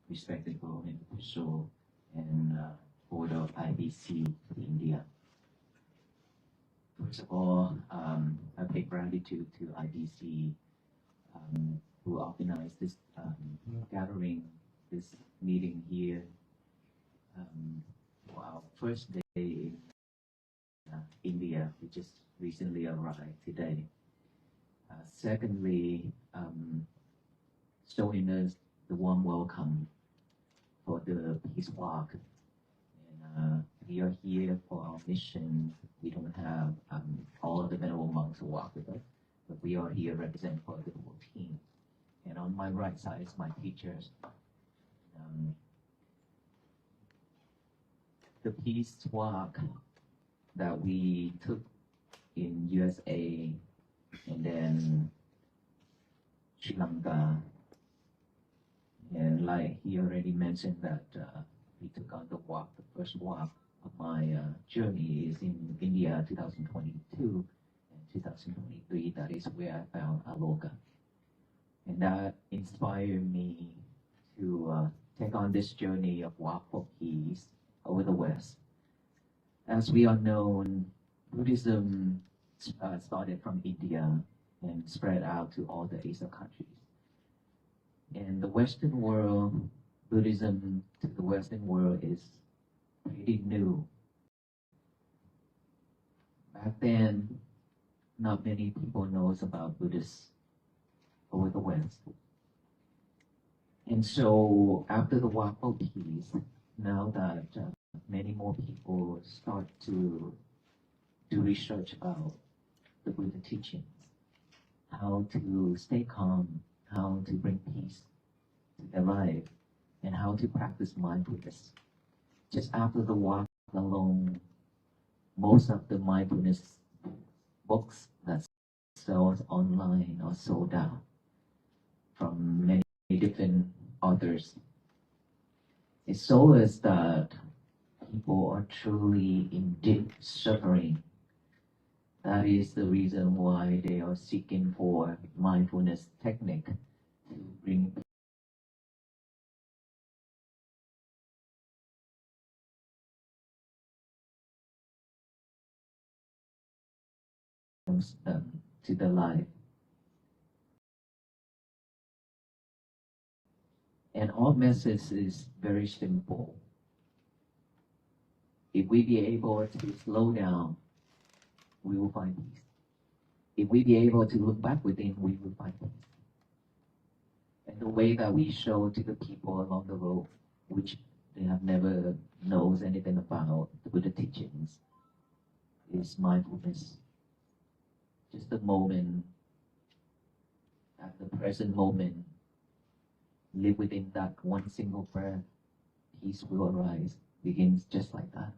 respectable and official and board of IBC India. First of all, I pay gratitude to IBC who organized this gathering, this meeting here for our first day in India. We just recently arrived today. Secondly, showing us the warm welcome for the peace walk. And we are here for our mission. We don't have all of the venerable monks who walk with us, but we are here representing for the whole team. And on my right side is my teachers. The peace walk that we took in USA and then Sri Lanka, and like he already mentioned that we took on the walk, the first walk of my journey is in India 2022 and 2023. That is where I found Aloka, and that inspired me to take on this journey of walk for peace over the West. As we are known, Buddhism started from India and spread out to all the Asian countries. In the Western world, Buddhism to the Western world is pretty new. Back then, not many people knows about Buddhists over the West. And so after the Walk for Peace, now that many more people start to do research about the Buddha teachings, how to stay calm, how to bring peace to their life, and how to practice mindfulness. Just after the walk alone, most of the mindfulness books that sells online are sold out from many different authors. It shows us that people are truly in deep suffering. That is the reason why they are seeking for mindfulness technique to bring to their life. And our message is very simple. If we be able to slow down, we will find peace. If we be able to look back within, we will find peace. And the way that we show to the people along the road, which they have never knows anything about the Buddha teachings, is mindfulness. Just the moment, at the present moment, live within that one single breath, peace will arise, begins just like that.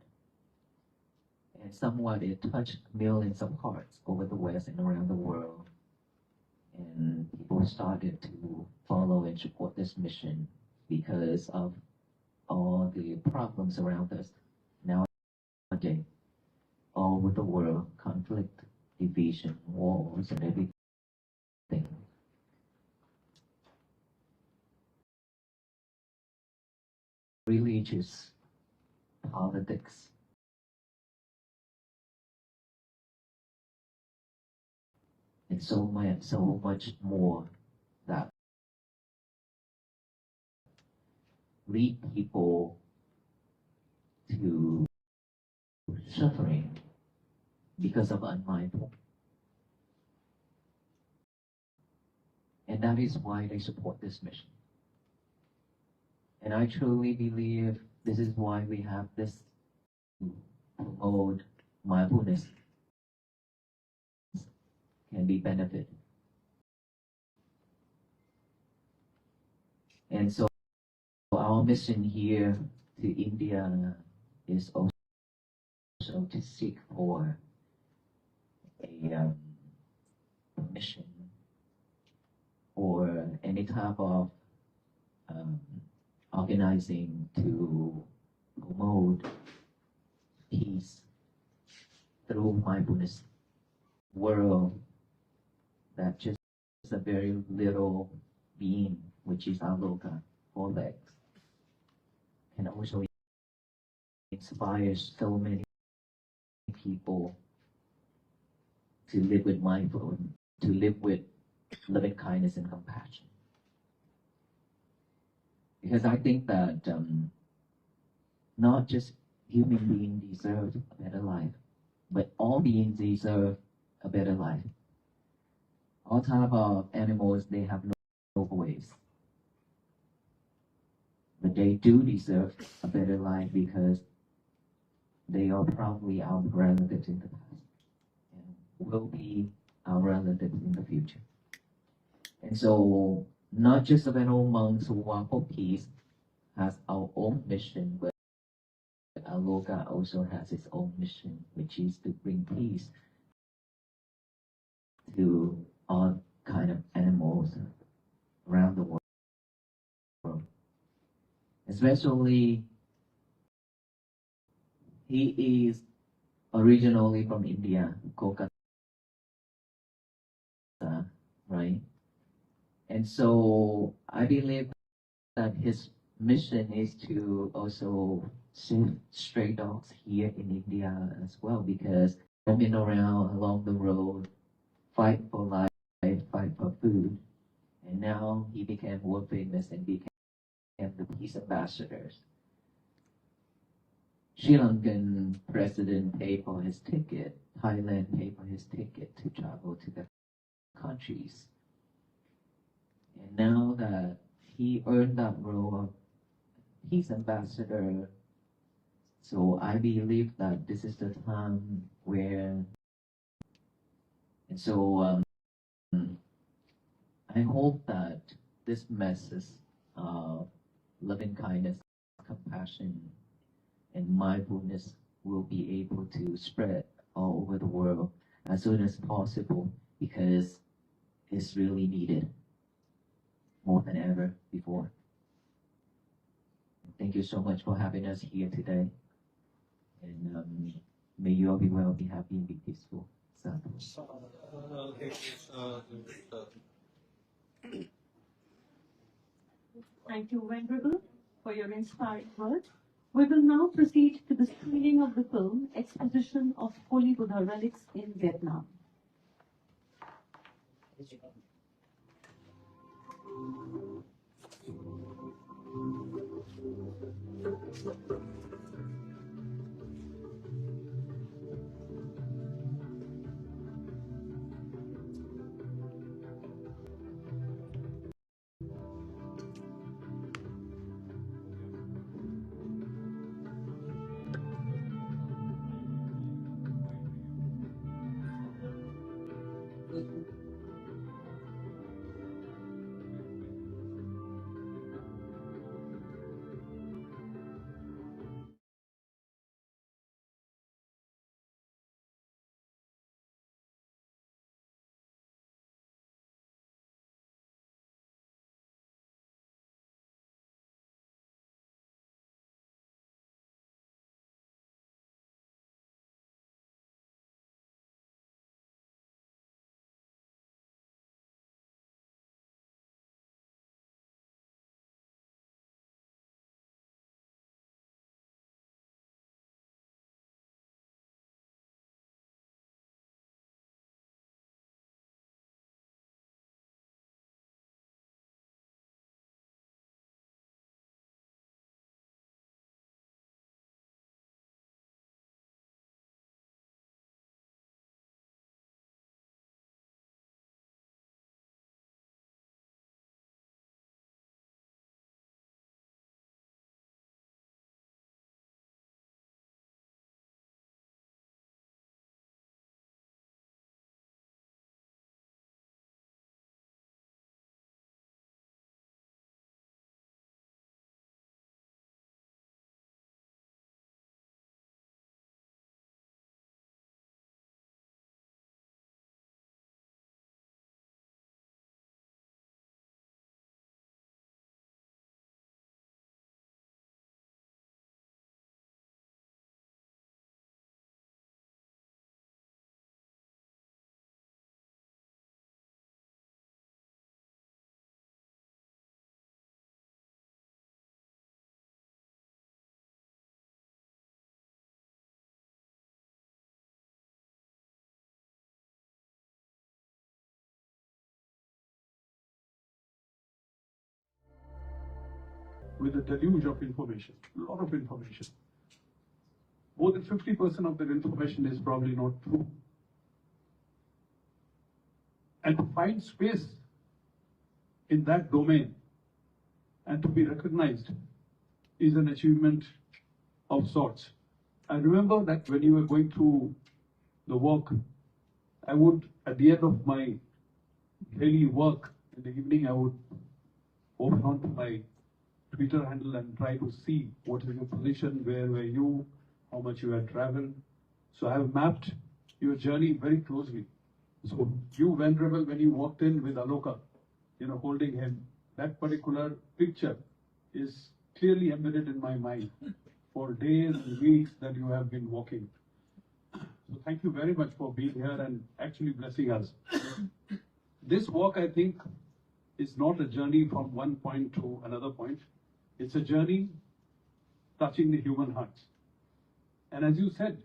And somewhat it touched millions of hearts over the West and around the world. And people started to follow and support this mission because of all the problems around us nowadays. All over the world, conflict, division, wars, and everything. Religious, politics, and so much more that lead people to suffering because of unmindful. And that is why they support this mission. And I truly believe this is why we have this to promote mindfulness can be benefit. And so our mission here to India is also to seek for a permission or any type of organizing to promote peace through mindfulness world that just a very little being, which is Aloka, 4 legs, also inspires so many people to live with mindfulness, to live with loving kindness and compassion. Because I think that not just human beings deserve a better life, but all beings deserve a better life. All type of animals, they have no voice, but they do deserve a better life because they are probably our relatives in the past and will be our relatives in the future. And so, not just the Venerable monks who want for peace has our own mission, but Aloka also has its own mission, which is to bring peace to all kind of animals around the world. Especially, he is originally from India, Kolkata, right? And so I believe that his mission is to also save stray dogs here in India as well, because roaming around along the road, fight for life, fight for food, and now he became world famous and became the peace ambassadors. Sri Lankan president paid for his ticket, Thailand paid for his ticket to travel to the countries. And now that he earned that role of peace ambassador, so I believe that this is the time where, and so I hope that this message of loving kindness, compassion, and mindfulness will be able to spread all over the world as soon as possible, because it's really needed more than ever before. Thank you so much for having us here today. And may you all be well, be happy, and be peaceful. Thank you, Venerable, for your inspiring words. We will now proceed to the screening of the film Exposition of Holy Buddha Relics in Vietnam. with a deluge of information, a lot of information. More than 50% of that information is probably not true. And to find space in that domain and to be recognized is an achievement of sorts. I remember that when you were going through the work, I would, at the end of my daily work in the evening, I would open onto my Twitter handle and try to see what is your position, where were you, how much you had traveled. So I have mapped your journey very closely. So you, Venerable, when you walked in with Aloka, holding him, that particular picture is clearly embedded in my mind for days and weeks that you have been walking. So thank you very much for being here and actually blessing us. This walk, I think, is not a journey from one point to another point. It's a journey touching the human heart. And as you said,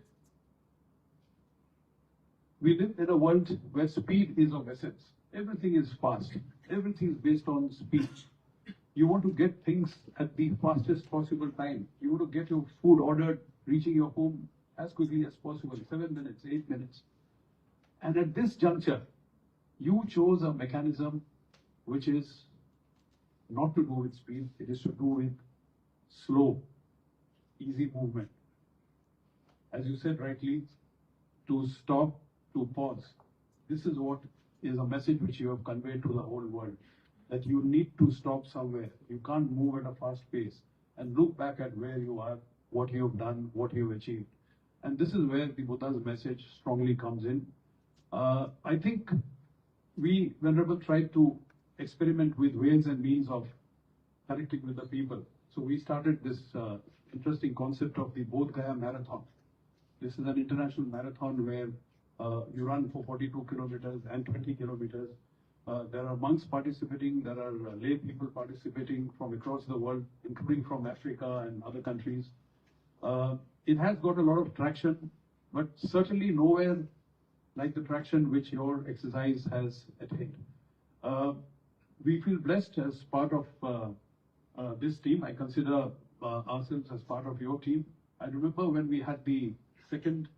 we live in a world where speed is of essence. Everything is fast. Everything is based on speed. You want to get things at the fastest possible time. You want to get your food ordered, reaching your home as quickly as possible, 7 minutes, 8 minutes. And at this juncture, you chose a mechanism which is not to do with speed, it is to do with slow, easy movement. As you said rightly, to stop, to pause. This is what is a message which you have conveyed to the whole world, that you need to stop somewhere. You can't move at a fast pace and look back at where you are, what you have done, what you have achieved. And this is where the Buddha's message strongly comes in. I think we, Venerable, tried to experiment with ways and means of connecting with the people. So we started this interesting concept of the Bodh Gaya Marathon. This is an international marathon where you run for 42 kilometers and 20 kilometers. There are monks participating, there are lay people participating from across the world, including from Africa and other countries. It has got a lot of traction, but certainly nowhere like the traction which your exercise has attained. We feel blessed as part of this team. I consider ourselves as part of your team. I remember when we had the second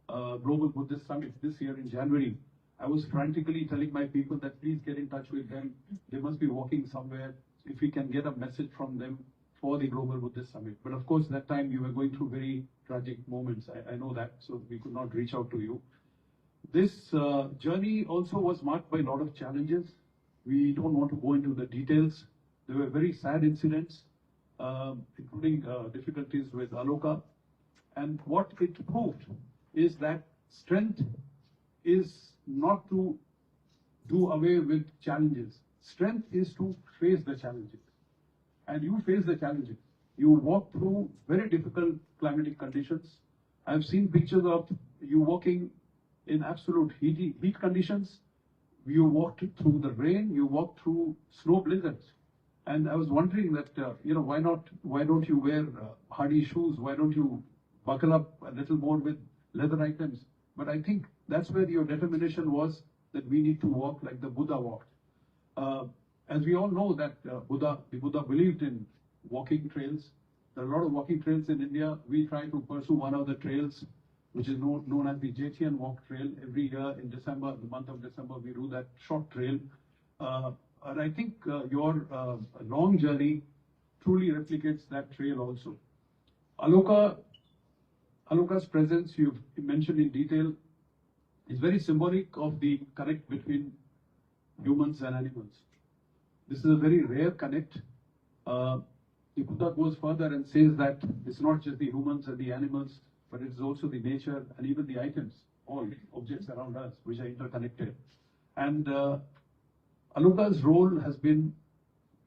Global Buddhist Summit this year in January, I was frantically telling my people that please get in touch with them. They must be walking somewhere. If we can get a message from them for the Global Buddhist Summit. But of course, that time you were going through very tragic moments. I know that, so we could not reach out to you. This journey also was marked by a lot of challenges. We don't want to go into the details. There were very sad incidents, including difficulties with Aloka. And what it proved is that strength is not to do away with challenges. Strength is to face the challenges. And you face the challenges. You walk through very difficult climatic conditions. I've seen pictures of you walking in absolute heat conditions. You walked through the rain, you walked through snow blizzards. And I was wondering that, why don't you wear hardy shoes? Why don't you buckle up a little more with leather items? But I think that's where your determination was, that we need to walk like the Buddha walked. As we all know that the Buddha believed in walking trails. There are a lot of walking trails in India. We try to pursue one of the trails, which is known as the Jetian Walk Trail. Every year in December, the month of December, we do that short trail. And I think your long journey truly replicates that trail also. Aloka's presence, you've mentioned in detail, is very symbolic of the connect between humans and animals. This is a very rare connect. The Buddha goes further and says that it's not just the humans and the animals, but it's also the nature and even the items, all objects around us, which are interconnected. And Aloka's role has been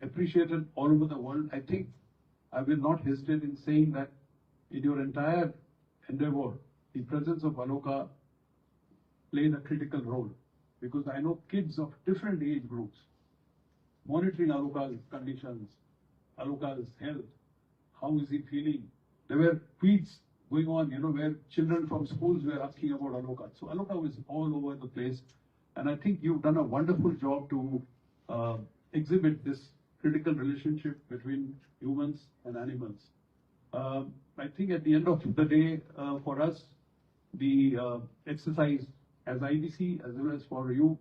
appreciated all over the world. I think I will not hesitate in saying that in your entire endeavor, the presence of Aloka played a critical role, because I know kids of different age groups monitoring Aloka's conditions, Aloka's health, how is he feeling. There were tweets going on, where children from schools were asking about Aloka. So Aloka was all over the place, and I think you've done a wonderful job to exhibit this critical relationship between humans and animals. I think at the end of the day, for us, the exercise as IBC as well as for you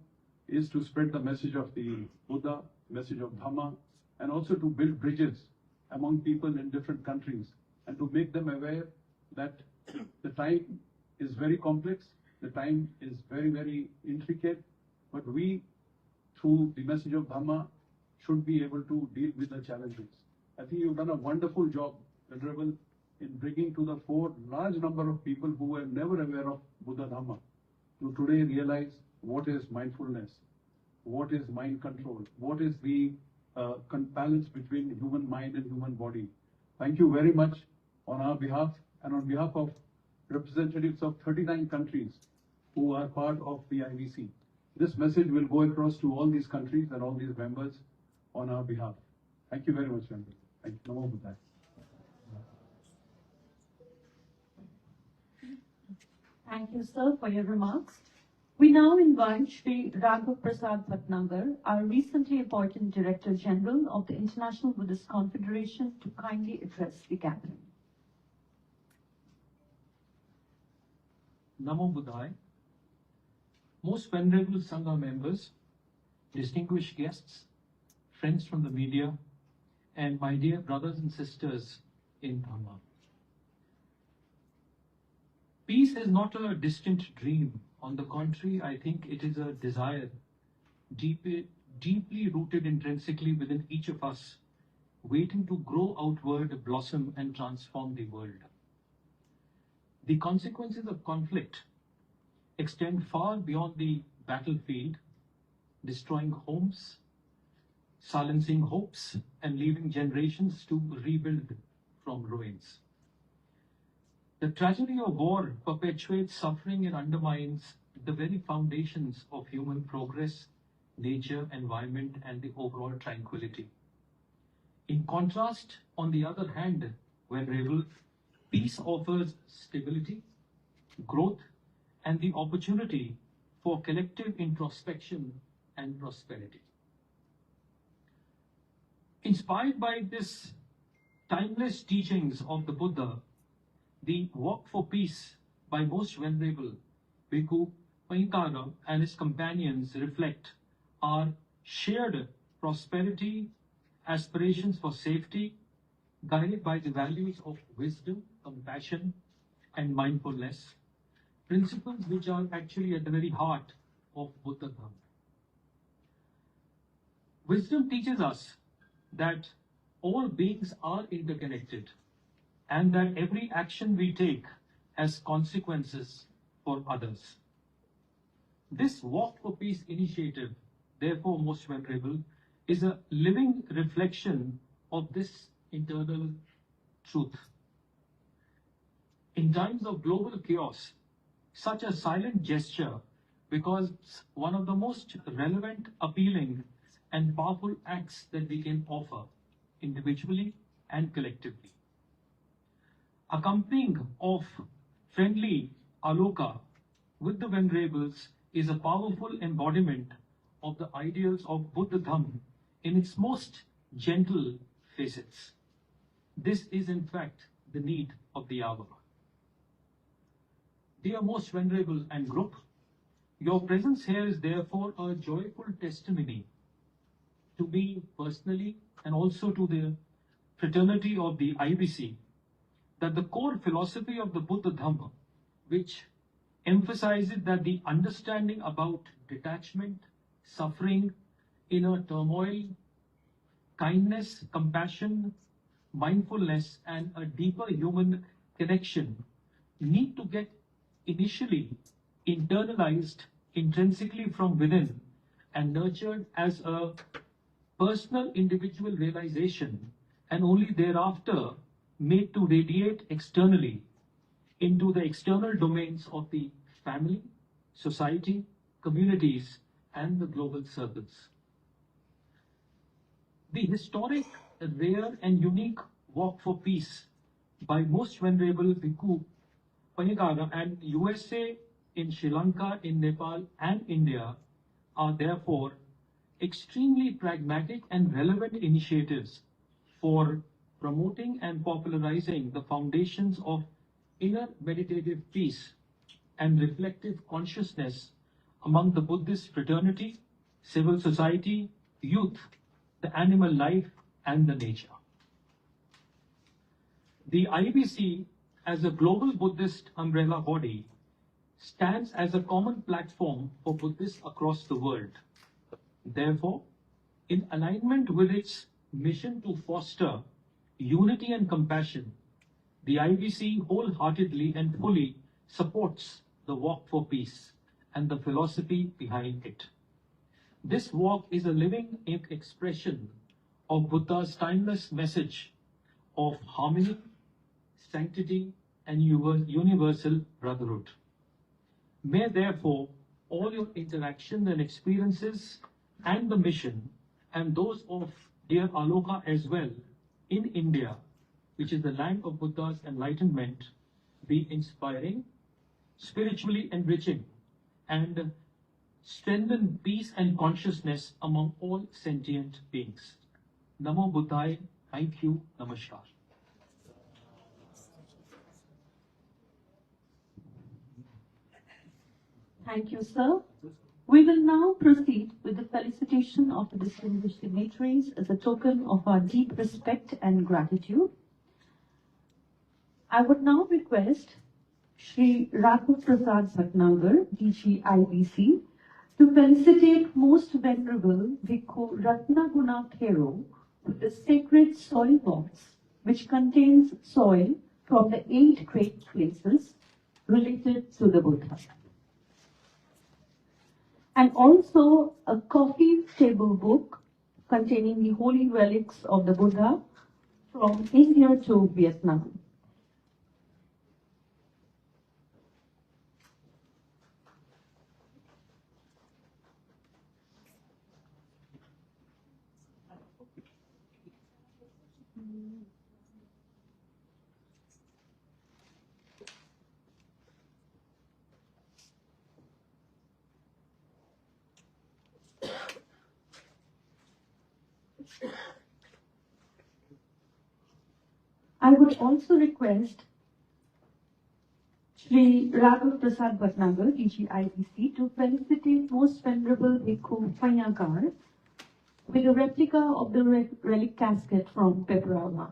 is to spread the message of the Buddha, message of Dhamma, and also to build bridges among people in different countries and to make them aware that the time is very complex, the time is very, very intricate, but we, through the message of Dhamma, should be able to deal with the challenges. I think you've done a wonderful job, Venerable, in bringing to the fore large number of people who were never aware of Buddha Dhamma to today realize what is mindfulness, what is mind control, what is the balance between human mind and human body. Thank you very much on our behalf and on behalf of representatives of 39 countries who are part of the IVC. This message will go across to all these countries and all these members on our behalf. Thank you very much, Venerable. Thank you. Namo Buddhaya. Thank you, sir, for your remarks. We now invite Shri Raghav Prasad Bhatnagar, our recently appointed Director General of the International Buddhist Confederation, to kindly address the gathering. Namo Buddhaya. Most venerable Sangha members, distinguished guests, friends from the media, and my dear brothers and sisters in Dhamma. Peace is not a distant dream. On the contrary, I think it is a desire deeply rooted intrinsically within each of us, waiting to grow outward, blossom, and transform the world. The consequences of conflict extend far beyond the battlefield, destroying homes, silencing hopes, and leaving generations to rebuild from ruins. The tragedy of war perpetuates suffering and undermines the very foundations of human progress, nature, environment, and the overall tranquility. In contrast, on the other hand, Venerable, peace offers stability, growth, and the opportunity for collective introspection and prosperity. Inspired by this timeless teachings of the Buddha, the Walk for Peace by Most Venerable Bhikkhu Paññākāra and his companions reflect our shared prosperity, aspirations for safety, guided by the values of wisdom, compassion, and mindfulness, principles which are actually at the very heart of Buddha Dhamma. Wisdom teaches us that all beings are interconnected and that every action we take has consequences for others. This Walk for Peace initiative, therefore, Most Venerable, is a living reflection of this internal truth. In times of global chaos, such a silent gesture becomes one of the most relevant, appealing, and powerful acts that we can offer individually and collectively. Accompanying of friendly aloka with the Venerables is a powerful embodiment of the ideals of Buddha Dhamma in its most gentle facets. This is in fact the need of the hour. Dear Most Venerable and group, your presence here is therefore a joyful testimony to me personally and also to the fraternity of the IBC that the core philosophy of the Buddha Dhamma, which emphasizes that the understanding about detachment, suffering, inner turmoil, kindness, compassion, mindfulness, and a deeper human connection need to get initially internalized intrinsically from within and nurtured as a personal individual realization, and only thereafter made to radiate externally into the external domains of the family, society, communities, and the global circles. The historic, rare, and unique Walk for Peace by Most Venerable Bhikkhu Paññākāra and USA, in Sri Lanka, in Nepal, and India are therefore extremely pragmatic and relevant initiatives for promoting and popularizing the foundations of inner meditative peace and reflective consciousness among the Buddhist fraternity, civil society, youth, the animal life, and the nature. The IBC, as a global Buddhist umbrella body, stands as a common platform for Buddhists across the world. Therefore, in alignment with its mission to foster unity and compassion, the IBC wholeheartedly and fully supports the Walk for Peace and the philosophy behind it. This walk is a living expression of Buddha's timeless message of harmony, sanctity, and universal brotherhood. May therefore all your interactions and experiences and the mission and those of dear Aloka as well in India, which is the land of Buddha's enlightenment, be inspiring, spiritually enriching, and strengthen peace and consciousness among all sentient beings. Namo Buddhaya. Thank you. Namaskar. Thank you, sir. We will now proceed with the felicitation of the distinguished dignitaries as a token of our deep respect and gratitude. I would now request Shri Raghav Prasad Bhatnagar, DG IBC, to felicitate Most Venerable Bhikkhu Ratnaguna Thero with the sacred soil box, which contains soil from the 8 great places related to the Buddha. And also a coffee table book containing the holy relics of the Buddha from India to Vietnam. I would also request Shri Raghav Prasad Bhatnagar, DG IBC, to felicitate Most Venerable Bhikkhu Paññākāra with a replica of the relic casket from Peperama.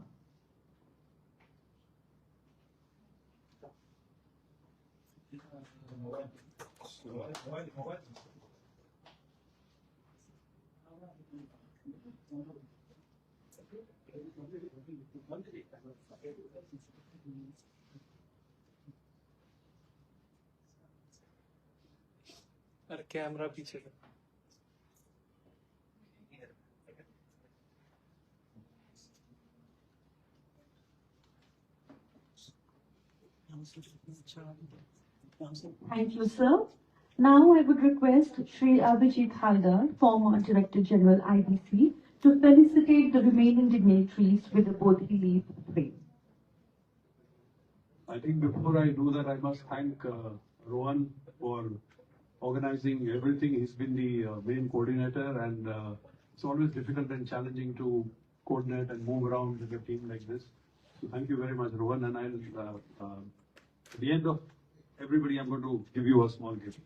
अरे camera पीछे का Thank you, sir. Now I would request Shri Abhijit Haldar, former Director General IBC, to felicitate the remaining dignitaries with the Bodhi leaf prayer. I think before I do that, I must thank Rohan for organizing everything. He's been the main coordinator, and it's always difficult and challenging to coordinate and move around with a team like this. So thank you very much, Rohan. And I'll, at the end of everybody, I'm going to give you a small gift.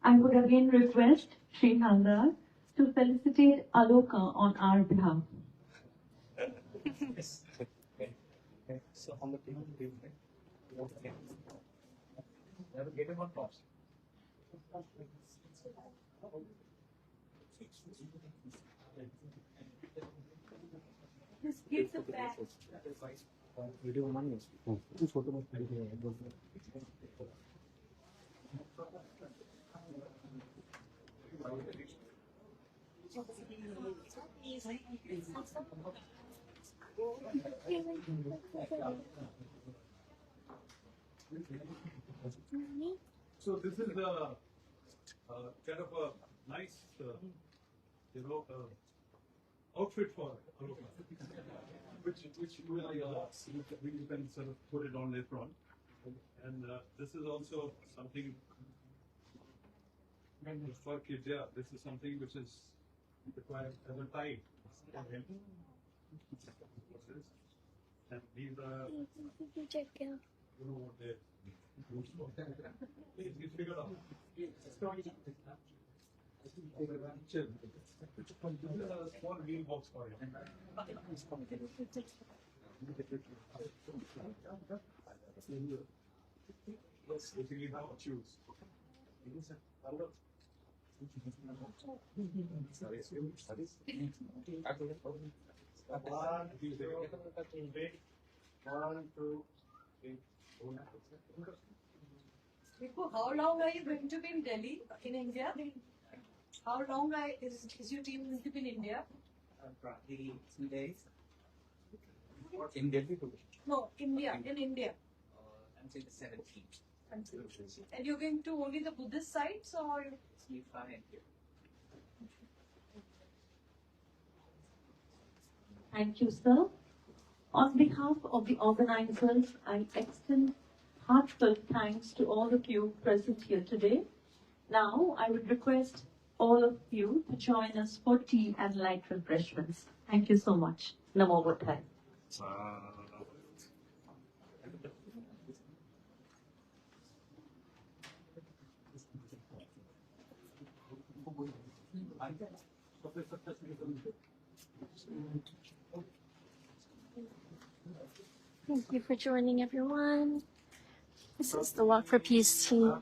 I would again request Sri Nanda to felicitate Aloka on our behalf. Yes. Okay. Okay. So on the table, okay. Never get him on tops. Just give the back. Video money. Photo. So this is kind of a nice, outfit for Aloka, which we can sort of put it on later on. And this is also something for kids. Yeah, this is something which is required as a tie for him. And these are, you know what they. Please, you figure out. Chill. This is a small wheel box for you. Basically, how to choose. Bhikkhu, how long are you going to be in Delhi, in India? How long is your team going to be in India? Probably 2 days. In Delhi too. No, India, in India. Until the 17th. And you're going to only the Buddhist sites or? We fly in here. Thank you, sir. On behalf of the organizers, I extend heartfelt thanks to all of you present here today. Now, I would request all of you to join us for tea and light refreshments. Thank you so much. Namo Buddhaya. Thank you for joining, everyone. This is the Walk for Peace team.